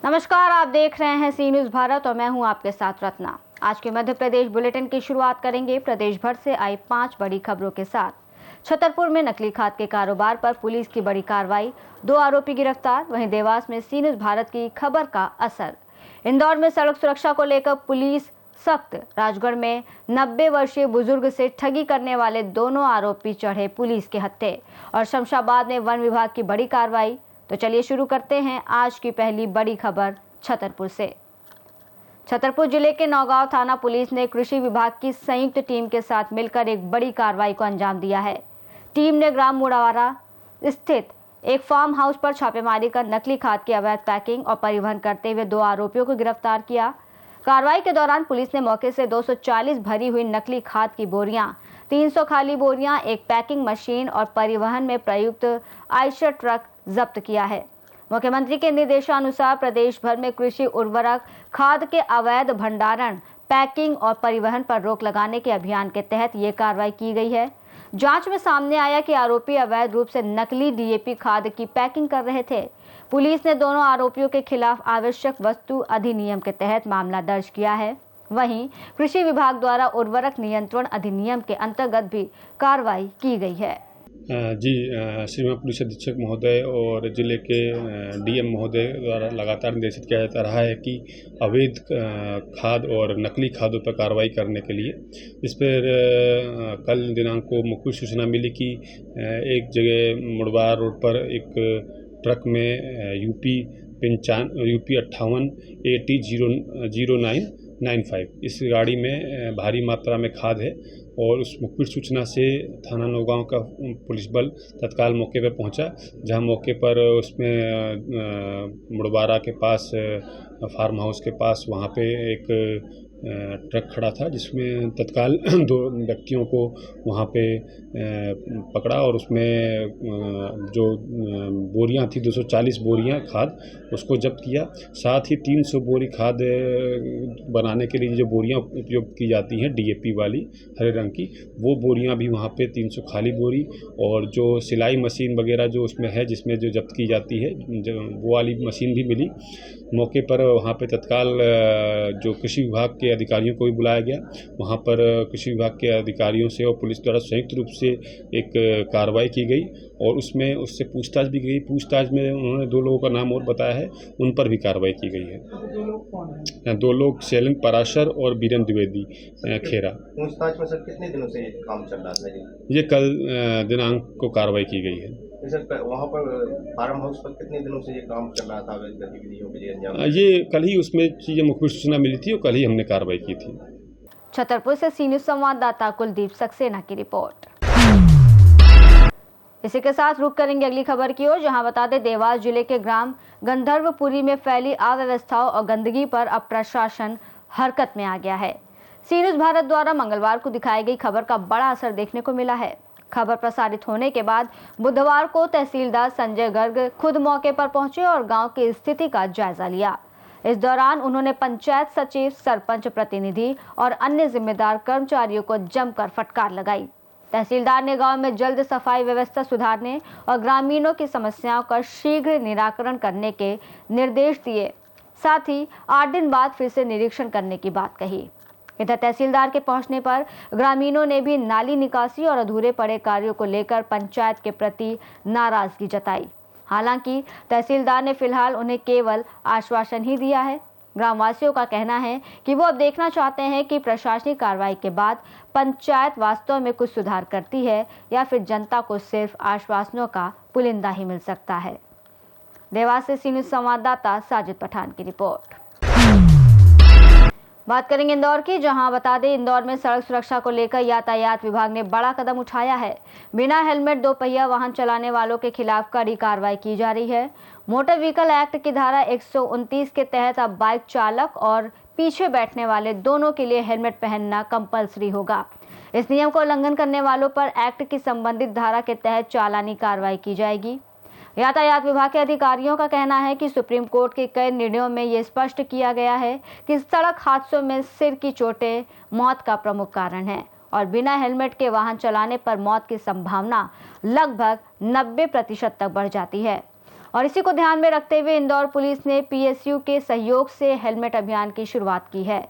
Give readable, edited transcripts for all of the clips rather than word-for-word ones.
नमस्कार, आप देख रहे हैं सी न्यूज़ भारत और मैं हूं आपके साथ रत्ना। आज के मध्य प्रदेश बुलेटिन की शुरुआत करेंगे प्रदेश भर से आई 5 बड़ी खबरों के साथ। छतरपुर में नकली खाद के कारोबार पर पुलिस की बड़ी कार्रवाई, 2 आरोपी गिरफ्तार। वहीं देवास में सी न्यूज़ भारत की खबर का असर। इंदौर में सड़क सुरक्षा को लेकर पुलिस सख्त। राजगढ़ में 90 वर्षीय बुजुर्ग से ठगी करने वाले दोनों आरोपी चढ़े पुलिस के हत्थे। और शमशाबाद में वन विभाग की बड़ी कार्रवाई। तो चलिए शुरू करते हैं आज की पहली बड़ी खबर छतरपुर से। छतरपुर जिले के नौगांव थाना पुलिस ने कृषि विभाग की संयुक्त टीम के साथ मिलकर एक बड़ी कार्रवाई को अंजाम दिया है। टीम ने ग्राम मुड़ावारा स्थित एक फार्म हाउस पर छापेमारी कर नकली खाद की अवैध पैकिंग और परिवहन करते हुए 2 आरोपियों को गिरफ्तार किया। कार्रवाई के दौरान पुलिस ने मौके से 240 भरी हुई नकली खाद की बोरियां, 300 खाली बोरियां, एक पैकिंग मशीन और परिवहन में प्रयुक्त आयशर ट्रक जब्त किया है। मुख्यमंत्री के निर्देशानुसार प्रदेश भर में कृषि उर्वरक खाद के अवैध भंडारण, पैकिंग और परिवहन पर रोक लगाने के अभियान के तहत ये कार्रवाई की गई है। जांच में सामने आया कि आरोपी अवैध रूप से नकली डीएपी खाद की पैकिंग कर रहे थे। पुलिस ने दोनों आरोपियों के खिलाफ आवश्यक वस्तु अधिनियम के तहत मामला दर्ज किया है। वहीं कृषि विभाग द्वारा उर्वरक नियंत्रण अधिनियम के अंतर्गत भी कार्रवाई की गई है। जी, श्रीमान पुलिस अधीक्षक महोदय और जिले के डीएम महोदय द्वारा लगातार निर्देशित किया जाता रहा है कि अवैध खाद और नकली खादों पर कार्रवाई करने के लिए इस पर कल दिनांक को मुख्य सूचना मिली कि एक जगह मुड़वार रोड पर एक ट्रक में यूपी 58 AT0995 इस गाड़ी में भारी मात्रा में खाद है और उस मुखबिर सूचना से थाना नौगांव का पुलिस बल तत्काल मौके पर पहुंचा, जहां मौके पर उसमें मुड़वारा के पास फार्म हाउस के पास वहां पे एक ट्रक खड़ा था, जिसमें तत्काल 2 व्यक्तियों को वहां पे पकड़ा और उसमें जो बोरियां थी 240 बोरियां खाद उसको जब्त किया। साथ ही 300 बोरी खाद बनाने के लिए जो बोरियां उपयोग की जाती हैं डीएपी वाली हरे रंग की, वो बोरियां भी वहां पे 300 खाली बोरी और जो सिलाई मशीन वगैरह जो उसमें है जिसमें जो जब्त की जाती है वो वाली मशीन भी मिली। मौके पर वहाँ पे तत्काल जो कृषि विभाग के अधिकारियों को भी बुलाया गया। वहाँ पर कृषि विभाग के अधिकारियों से और पुलिस द्वारा संयुक्त रूप से एक कार्रवाई की गई और उसमें उससे पूछताछ भी गई। पूछताछ में उन्होंने 2 लोगों का नाम और बताया है, उन पर भी कार्रवाई की गई है। 2 लोग शैलेंद्र पराशर और वीरेंद्र द्विवेदी खेरा। पूछताछ में सर कितने दिनों से ये काम चल रहा था? ये कल दिनांक को कार्रवाई की गई है। सर वहाँ पर फार्म हाउस पर कितने दिनों से ये काम चल रहा था अवैध गतिविधियों के लिए अंजाम? ये कल ही उसमें चीज़ें मुख्य सूचना मिली थी और कल ही हमने कार्रवाई की थी। छतरपुर से सी न्यूज़ संवाददाता कुलदीप सक्सेना की रिपोर्ट। इसी के साथ रुक करेंगे अगली खबर की ओर, जहां बता दें देवास जिले के ग्राम गंधर्वपुरी में फैली अव्यवस्थाओं और गंदगी पर अब प्रशासन हरकत में आ गया है। सी न्यूज़ भारत द्वारा मंगलवार को दिखाई गई खबर का बड़ा असर देखने को मिला है। खबर प्रसारित होने के बाद बुधवार को तहसीलदार संजय गर्ग खुद मौके पर पहुंचे और गांव की स्थिति का जायजा लिया। इस दौरान उन्होंने पंचायत सचिव, सरपंच प्रतिनिधि और अन्य जिम्मेदार कर्मचारियों को जमकर फटकार लगाई। तहसीलदार ने गांव में जल्द सफाई व्यवस्था सुधारने और ग्रामीणों की समस्याओं का शीघ्र निराकरण करने के निर्देश दिए। साथ ही 8 दिन बाद फिर से निरीक्षण करने की बात कही। इधर तहसीलदार के पहुंचने पर ग्रामीणों ने भी नाली निकासी और अधूरे पड़े कार्यों को लेकर पंचायत के प्रति नाराजगी जताई। हालांकि तहसीलदार ने फिलहाल उन्हें केवल आश्वासन ही दिया है। ग्रामवासियों का कहना है कि वो अब देखना चाहते हैं कि प्रशासनिक कार्रवाई के बाद पंचायत वास्तव में कुछ सुधार करती है या फिर जनता को सिर्फ आश्वासनों का पुलिंदा ही मिल सकता है। देवास से सी न्यूज़ संवाददाता साजिद पठान की रिपोर्ट। बात करेंगे इंदौर की, जहां बता दें इंदौर में सड़क सुरक्षा को लेकर यातायात विभाग ने बड़ा कदम उठाया है। बिना हेलमेट 2 पहिया वाहन चलाने वालों के खिलाफ कड़ी कार्रवाई की जा रही है। मोटर व्हीकल एक्ट की धारा 129 के तहत अब बाइक चालक और पीछे बैठने वाले दोनों के लिए हेलमेट पहनना कंपलसरी होगा। इस नियम को उल्लंघन करने वालों पर एक्ट की संबंधित धारा के तहत चालानी कार्रवाई की जाएगी। यातायात विभाग के अधिकारियों का कहना है कि सुप्रीम कोर्ट के कई निर्णयों में ये स्पष्ट किया गया है कि सड़क हादसों में सिर की चोटें मौत का प्रमुख कारण है। और बिना हेलमेट के वाहन चलाने पर मौत की संभावना लगभग 90% तक बढ़ जाती है। और इसी को ध्यान में रखते हुए इंदौर पुलिस ने पीएसयू के सहयोग से हेलमेट अभियान की शुरुआत की है।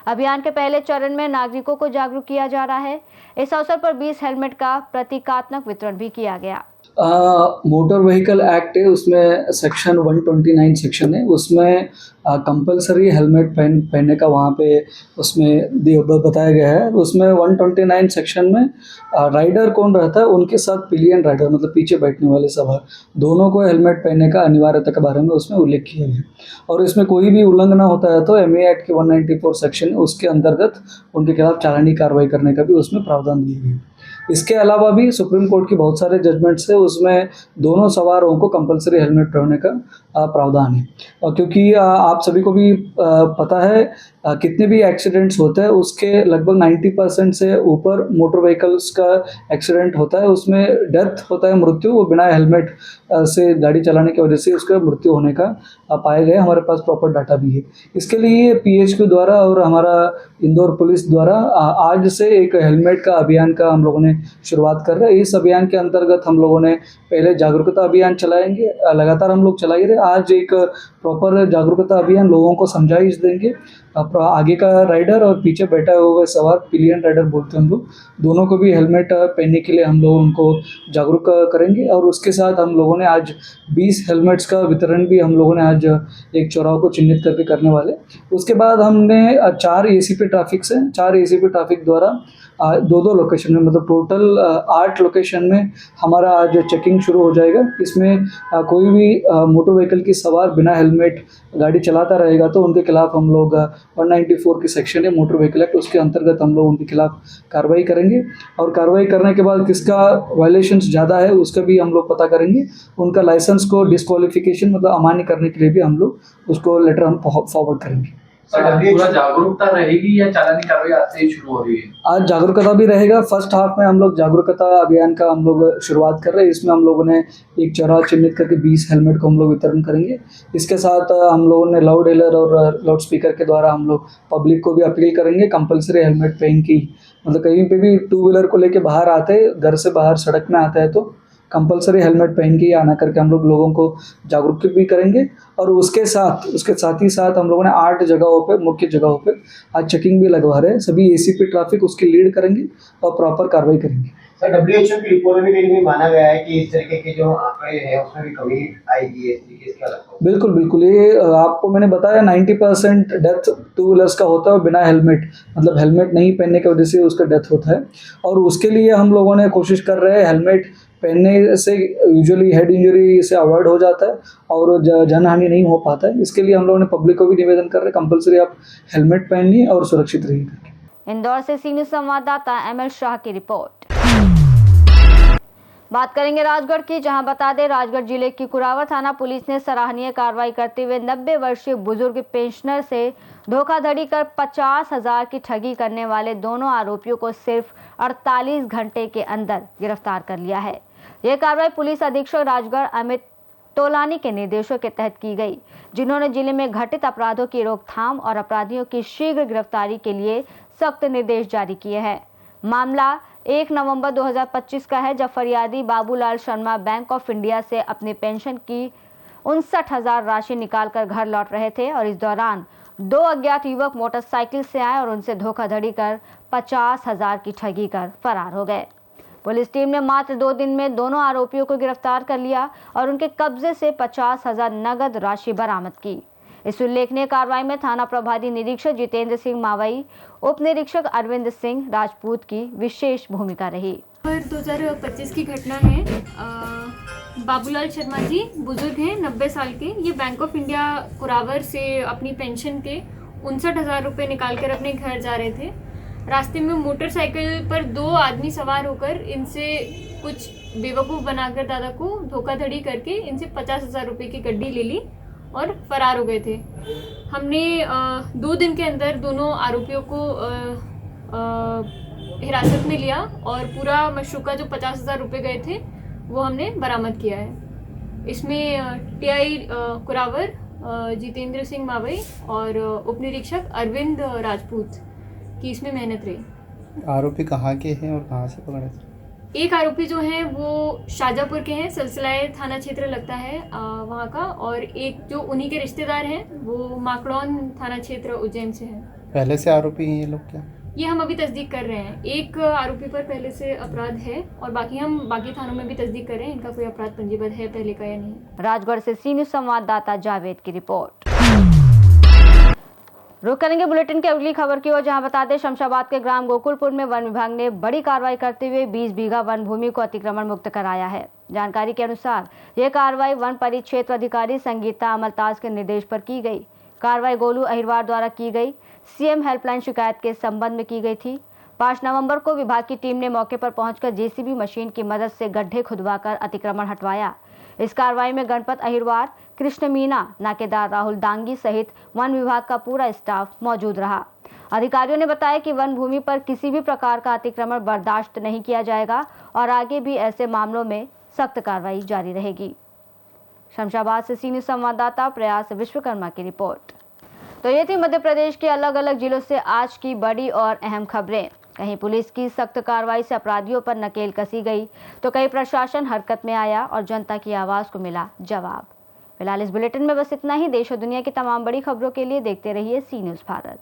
अभियान के पहले चरण में नागरिकों को जागरूक किया जा रहा है। इस अवसर पर 20 हेलमेट का प्रतीकात्मक वितरण भी किया गया। मोटर व्हीकल एक्ट है, उसमें सेक्शन 129 सेक्शन है, उसमें कंपलसरी हेलमेट पहनने का वहाँ पे उसमें बताया गया है। उसमें 129 सेक्शन में राइडर कौन रहता है, उनके साथ पिलियन राइडर मतलब पीछे बैठने वाले सवार दोनों को हेलमेट पहनने का अनिवार्यता के बारे में उसमें उल्लेख किया गया है। और इसमें कोई भी उल्लंघन होता है तो एमए एक्ट के 194 सेक्शन उसके अंतर्गत उनके खिलाफ चालानी कार्रवाई करने का भी उसमें प्रावधान दिया गया है। इसके अलावा भी सुप्रीम कोर्ट की बहुत सारे जजमेंट्स है, उसमें दोनों सवारों को कंपलसरी हेलमेट पहनने का प्रावधान है। और क्योंकि आप सभी को भी पता है कितने भी एक्सीडेंट्स होते हैं उसके लगभग 90% से ऊपर मोटर व्हीकल्स का एक्सीडेंट होता है, उसमें डेथ होता है, मृत्यु, वो बिना हेलमेट से गाड़ी चलाने की वजह से उसका मृत्यु होने का पाया गया। हमारे पास प्रॉपर डाटा भी है। इसके लिए पीएचक्यू द्वारा और हमारा इंदौर पुलिस द्वारा आज से एक हेलमेट का अभियान का हम लोगों ने शुरुआत कर रहे हैं। इस अभियान के अंतर्गत हम लोगों ने पहले जागरूकता अभियान चलाएंगे, लगातार हम लोग चला ही रहे। आज एक प्रॉपर जागरूकता अभियान लोगों को समझाइश देंगे। आगे का राइडर और पीछे बैठा हुआ सवार पिलियन राइडर बोलते हैं हम लोग, दोनों को भी हेलमेट पहनने के लिए हम लोग उनको जागरूक करेंगे। और उसके साथ हम लोगों ने आज 20 हेलमेट्स का वितरण भी हम लोगों ने आज एक चौराहे को चिन्हित करके करने वाले। उसके बाद हमने 4 एसीपी ट्रैफिक से 4 एसीपी ट्रैफिक द्वारा 2 लोकेशन में मतलब टोटल 8 लोकेशन में हमारा आज चेकिंग शुरू हो जाएगा। इसमें कोई भी मोटर व्हीकल की सवार बिना हेलमेट गाड़ी चलाता रहेगा तो उनके खिलाफ हम लोग 194 की सेक्शन है मोटर व्हीकल एक्ट, उसके अंतर्गत हम लोग उनके खिलाफ कार्रवाई करेंगे। और कार्रवाई करने के बाद किसका वायलेशंस ज़्यादा है उसका भी हम लोग पता करेंगे। उनका लाइसेंस को डिस्क्वालिफिकेशन मतलब अमान्य करने के लिए भी हम लोग उसको लेटर हम फॉरवर्ड करेंगे। पूरा जागरूकता रहेगी या चालानी कार्रवाई आज से ही शुरू हो रही है? आज जागरूकता भी रहेगा। फर्स्ट हाफ में हम लोग जागरूकता अभियान का हम लोग शुरुआत कर रहे हैं। इसमें हम लोगों ने एक चौराहा चिन्हित करके 20 हेलमेट को हम लोग वितरण करेंगे। इसके साथ हम लोगों ने लाउड हेलर और लाउड स्पीकर के द्वारा हम लोग पब्लिक को भी अपील करेंगे कंपलसरी हेलमेट पहन की, मतलब कहीं पे भी 2 व्हीलर को लेके बाहर आते हैं, घर से बाहर सड़क में आता है तो कंपलसरी हेलमेट पहन के ही आना करके हम लोग लोगों को जागरूक भी करेंगे। और उसके साथ ही साथ हम लोगों ने 8 जगहों पे मुख्य जगहों पे आज चेकिंग भी लगवा रहे हैं। सभी एसीपी ट्रैफिक उसकी लीड करेंगे और प्रॉपर कार्रवाई करेंगे। सर, WHO की रिपोर्ट में कहीं माना गया है कि इस तरीके के जो आंकड़े हैं उसमें भी कमी आएगी, इस तरीके से क्या लगता है? बिल्कुल ये आपको मैंने बताया 90% डेथ 2 व्हीलर्स का होता है बिना हेलमेट मतलब हेलमेट नहीं पहनने की वजह से उसका डेथ होता है। और उसके लिए हम लोगों ने कोशिश कर रहे हैं, हेलमेट पहनने से यूजुअली हेड इंजरी से अवॉइड हो जाता है और जनहानि नहीं हो पाता है। इसके लिए हम लोगों ने पब्लिक को भी निवेदन कर रहे हैं कंपलसरी आप हेलमेट पहनिए और सुरक्षित रहिए। इंदौर से सी न्यूज़ संवाददाता एमएल शाह की रिपोर्ट। बात करेंगे राजगढ़ की, जहां बता दें राजगढ़ जिले की कुरावर थाना पुलिस ने सराहनीय कार्रवाई करते हुए 90 वर्षीय बुजुर्ग पेंशनर से धोखाधड़ी कर 50,000 की ठगी करने वाले दोनों आरोपियों को सिर्फ 48 घंटे के अंदर गिरफ्तार कर लिया है। यह कार्रवाई पुलिस अधीक्षक राजगढ़ अमित तोलानी के निर्देशों के तहत की गई, जिन्होंने जिले में घटित अपराधों की रोकथाम और अपराधियों की शीघ्र गिरफ्तारी के लिए सख्त निर्देश जारी किए हैं। मामला 1 नवंबर 2025 का है, जब फरियादी Babulal Sharma bank of India से अपने पेंशन की 59,000 राशि निकालकर घर लौट रहे थे और इस दौरान 2 अज्ञात युवक मोटरसाइकिल से आए और उनसे धोखाधड़ी कर 50,000 की ठगी कर फरार हो गए। पुलिस टीम ने मात्र 2 दिन में दोनों आरोपियों को गिरफ्तार कर लिया और उनके कब्जे से 50,000 नगद राशि बरामद की। इस उल्लेखनीय कार्रवाई में थाना प्रभारी निरीक्षक जितेंद्र सिंह मावई, उप निरीक्षक अरविंद सिंह राजपूत की विशेष भूमिका रही। 2025 की घटना है। बाबूलाल शर्मा जी बुजुर्ग हैं, 90 साल के। ये बैंक ऑफ इंडिया कुरावर से अपनी पेंशन के 59,000 रुपये निकाल कर अपने घर जा रहे थे। रास्ते में मोटरसाइकिल पर 2 आदमी सवार होकर इनसे कुछ बेवकूफ़ बनाकर दादा को धोखाधड़ी करके इनसे 50,000 रुपये की गड्डी ले ली और फरार हो गए थे। हमने 2 दिन के अंदर दोनों आरोपियों को हिरासत में लिया और पूरा मशरूका जो 50,000 रुपये गए थे वो हमने बरामद किया है। इसमें टीआई कुरावर जितेंद्र सिंह मावई और उप निरीक्षक अरविंद राजपूत की इसमें मेहनत रही। आरोपी कहाँ के हैं और कहाँ से पकड़े थे? एक आरोपी जो है वो शाजापुर के हैं, सिलसिलाए थाना क्षेत्र लगता है वहाँ का, और एक जो उन्हीं के रिश्तेदार हैं वो माकड़ौन थाना क्षेत्र उज्जैन से है। पहले से आरोपी हैं ये लोग क्या? ये हम अभी तस्दीक कर रहे हैं। एक आरोपी पर पहले से अपराध है और हम बाकी थानों में भी तस्दीक कर रहे हैं इनका कोई अपराध पंजीबद्ध है पहले का या नहीं। राजगढ़ से सी न्यूज़ संवाददाता जावेद की रिपोर्ट। रुक करेंगे बुलेटिन की अगली खबर की ओर, जहां बता दें शमशाबाद के ग्राम गोकुलपुर में वन विभाग ने बड़ी कार्रवाई करते हुए 20 बीघा वन भूमि को अतिक्रमण मुक्त कराया है। जानकारी के अनुसार यह कार्रवाई वन परिक्षेत्र अधिकारी संगीता अमलताज के निर्देश पर की गई। कार्रवाई गोलू अहिरवार द्वारा की गई। सीएम हेल्पलाइन शिकायत के संबंध में की गई थी। 5 नवंबर को विभाग की टीम ने मौके पर पहुंचकर जेसीबी मशीन की मदद से गड्ढे खुदवाकर अतिक्रमण हटवाया। इस कार्रवाई में गणपत अहिरवार, कृष्ण मीना, नाकेदार राहुल दांगी सहित वन विभाग का पूरा स्टाफ मौजूद रहा। अधिकारियों ने बताया कि वन भूमि पर किसी भी प्रकार का अतिक्रमण बर्दाश्त नहीं किया जाएगा और आगे भी ऐसे मामलों में सख्त कार्रवाई जारी रहेगी। शमशाबाद से सी न्यूज़ संवाददाता प्रयास विश्वकर्मा की रिपोर्ट। तो ये थी मध्य प्रदेश के अलग अलग जिलों से आज की बड़ी और अहम खबरें। कहीं पुलिस की सख्त कार्रवाई से अपराधियों पर नकेल कसी गई, तो कहीं प्रशासन हरकत में आया और जनता की आवाज को मिला जवाब। फिलहाल इस बुलेटिन में बस इतना ही। देश और दुनिया की तमाम बड़ी खबरों के लिए देखते रहिए सी न्यूज़ भारत।